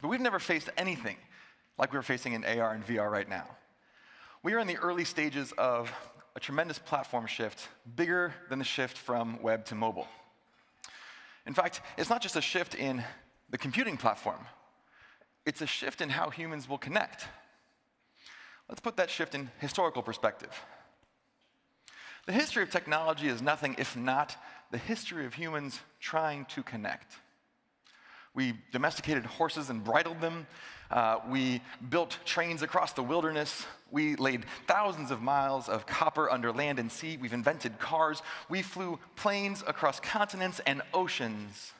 But we've never faced anything like we're facing in AR and VR right now. We are in the early stages of a tremendous platform shift, bigger than the shift from web to mobile. In fact, it's not just a shift in the computing platform. It's a shift in how humans will connect. Let's put that shift in historical perspective. The history of technology is nothing if not the history of humans trying to connect. We domesticated horses and bridled them. We built trains across the wilderness. We laid thousands of miles of copper under land and sea. We've invented cars. We flew planes across continents and oceans,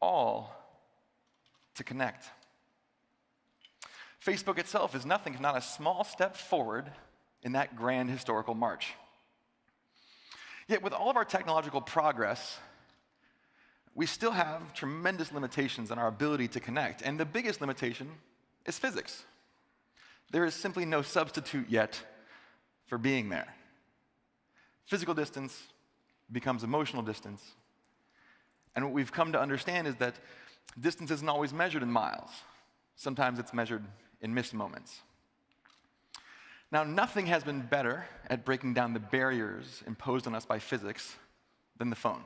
all to connect. Facebook itself is nothing if not a small step forward in that grand historical march. Yet with all of our technological progress, we still have tremendous limitations on our ability to connect, and the biggest limitation is physics. There is simply no substitute yet for being there. Physical distance becomes emotional distance, and what we've come to understand is that distance isn't always measured in miles. Sometimes it's measured in missed moments. Now, nothing has been better at breaking down the barriers imposed on us by physics than the phone.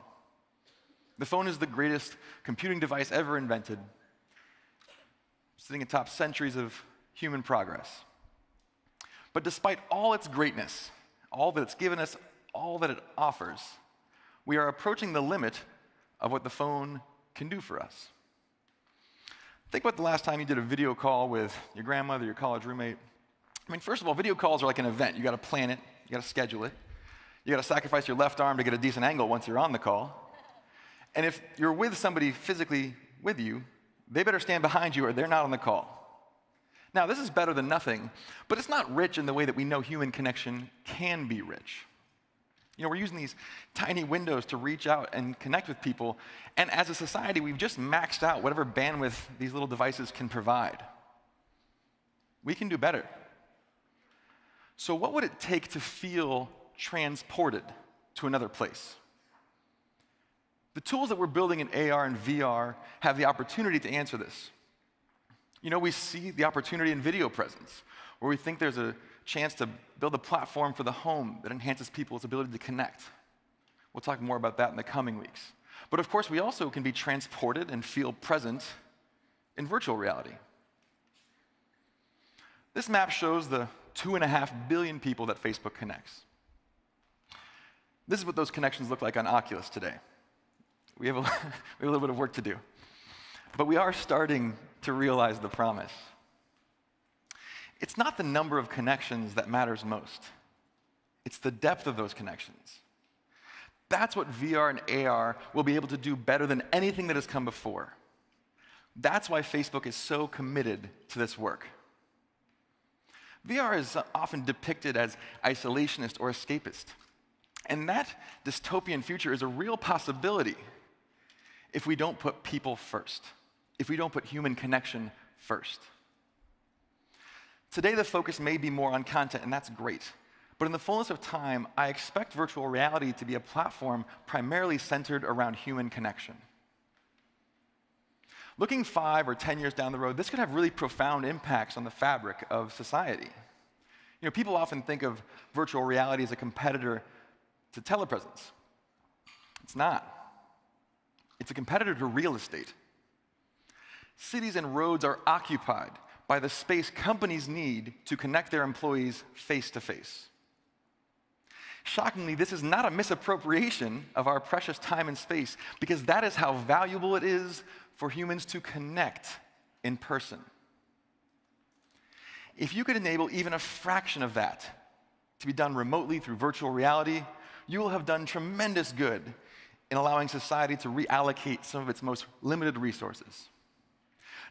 The phone is the greatest computing device ever invented, sitting atop centuries of human progress. But despite all its greatness, all that it's given us, all that it offers, we are approaching the limit of what the phone can do for us. Think about the last time you did a video call with your grandmother, your college roommate. I mean, first of all, video calls are like an event. You got to plan it, you got to schedule it. You got to sacrifice your left arm to get a decent angle once you're on the call. And if you're with somebody physically with you, they better stand behind you or they're not on the call. Now, this is better than nothing, but it's not rich in the way that we know human connection can be rich. You know, we're using these tiny windows to reach out and connect with people, and as a society, we've just maxed out whatever bandwidth these little devices can provide. We can do better. So what would it take to feel transported to another place? The tools that we're building in AR and VR have the opportunity to answer this. You know, we see the opportunity in video presence, where we think there's a chance to build a platform for the home that enhances people's ability to connect. We'll talk more about that in the coming weeks. But of course, we also can be transported and feel present in virtual reality. This map shows the 2.5 billion people that Facebook connects. This is what those connections look like on Oculus today. We have a little bit of work to do. But we are starting to realize the promise. It's not the number of connections that matters most. It's the depth of those connections. That's what VR and AR will be able to do better than anything that has come before. That's why Facebook is so committed to this work. VR is often depicted as isolationist or escapist. And that dystopian future is a real possibility if we don't put people first, if we don't put human connection first. Today, the focus may be more on content, and that's great. But in the fullness of time, I expect virtual reality to be a platform primarily centered around human connection. Looking 5 or 10 years down the road, this could have really profound impacts on the fabric of society. You know, people often think of virtual reality as a competitor to telepresence. It's not. It's a competitor to real estate. Cities and roads are occupied by the space companies need to connect their employees face to face. Shockingly, this is not a misappropriation of our precious time and space, because that is how valuable it is for humans to connect in person. If you could enable even a fraction of that to be done remotely through virtual reality, you will have done tremendous good in allowing society to reallocate some of its most limited resources.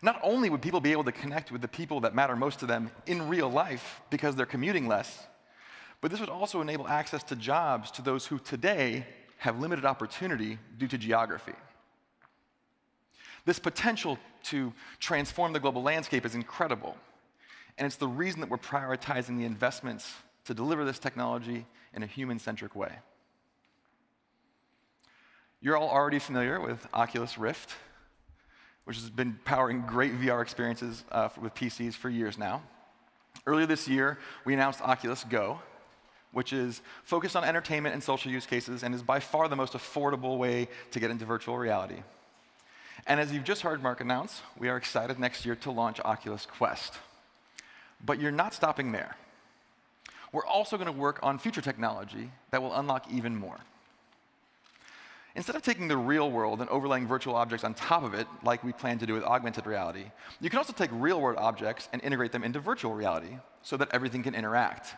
Not only would people be able to connect with the people that matter most to them in real life because they're commuting less, but this would also enable access to jobs to those who today have limited opportunity due to geography. This potential to transform the global landscape is incredible, and it's the reason that we're prioritizing the investments to deliver this technology in a human-centric way. You're all already familiar with Oculus Rift, which has been powering great VR experiences with PCs for years now. Earlier this year, we announced Oculus Go, which is focused on entertainment and social use cases and is by far the most affordable way to get into virtual reality. And as you've just heard Mark announce, we are excited next year to launch Oculus Quest. But you're not stopping there. We're also going to work on future technology that will unlock even more. Instead of taking the real world and overlaying virtual objects on top of it, like we plan to do with augmented reality, you can also take real-world objects and integrate them into virtual reality so that everything can interact.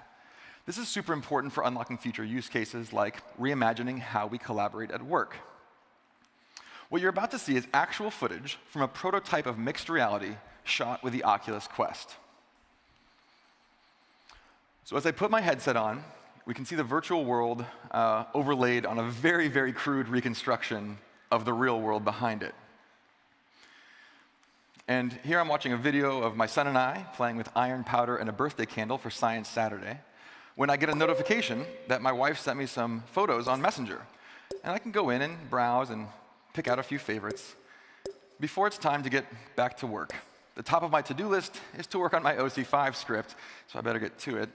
This is super important for unlocking future use cases like reimagining how we collaborate at work. What you're about to see is actual footage from a prototype of mixed reality shot with the Oculus Quest. So as I put my headset on, we can see the virtual world overlaid on a very, very crude reconstruction of the real world behind it. And here I'm watching a video of my son and I playing with iron powder and a birthday candle for Science Saturday, when I get a notification that my wife sent me some photos on Messenger. And I can go in and browse and pick out a few favorites before it's time to get back to work. The top of my to-do list is to work on my OC5 script, so I better get to it.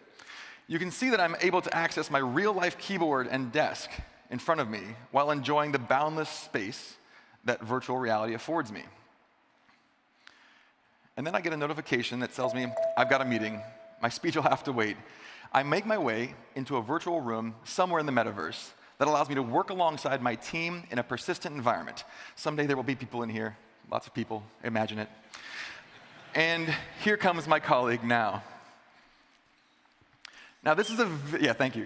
You can see that I'm able to access my real-life keyboard and desk in front of me while enjoying the boundless space that virtual reality affords me. And then I get a notification that tells me I've got a meeting. My speech will have to wait. I make my way into a virtual room somewhere in the metaverse that allows me to work alongside my team in a persistent environment. Someday there will be people in here, lots of people, imagine it. And here comes my colleague now. Now this is yeah, thank you.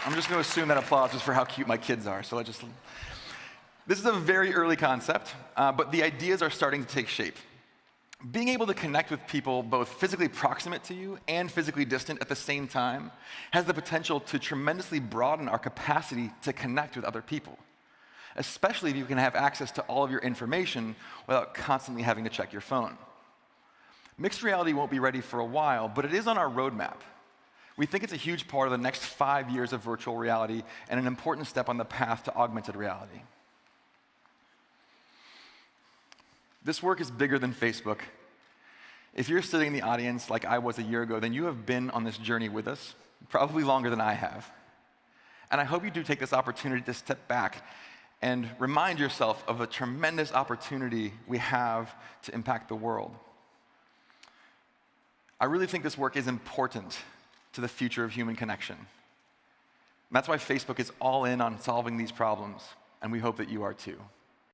I'm just going to assume that applause is for how cute my kids are, so this is a very early concept, but the ideas are starting to take shape. Being able to connect with people both physically proximate to you and physically distant at the same time has the potential to tremendously broaden our capacity to connect with other people, especially if you can have access to all of your information without constantly having to check your phone. Mixed reality won't be ready for a while, but it is on our roadmap. We think it's a huge part of the next 5 years of virtual reality and an important step on the path to augmented reality. This work is bigger than Facebook. If you're sitting in the audience like I was a year ago, then you have been on this journey with us, probably longer than I have. And I hope you do take this opportunity to step back and remind yourself of the tremendous opportunity we have to impact the world. I really think this work is important to the future of human connection. And that's why Facebook is all in on solving these problems, and we hope that you are too.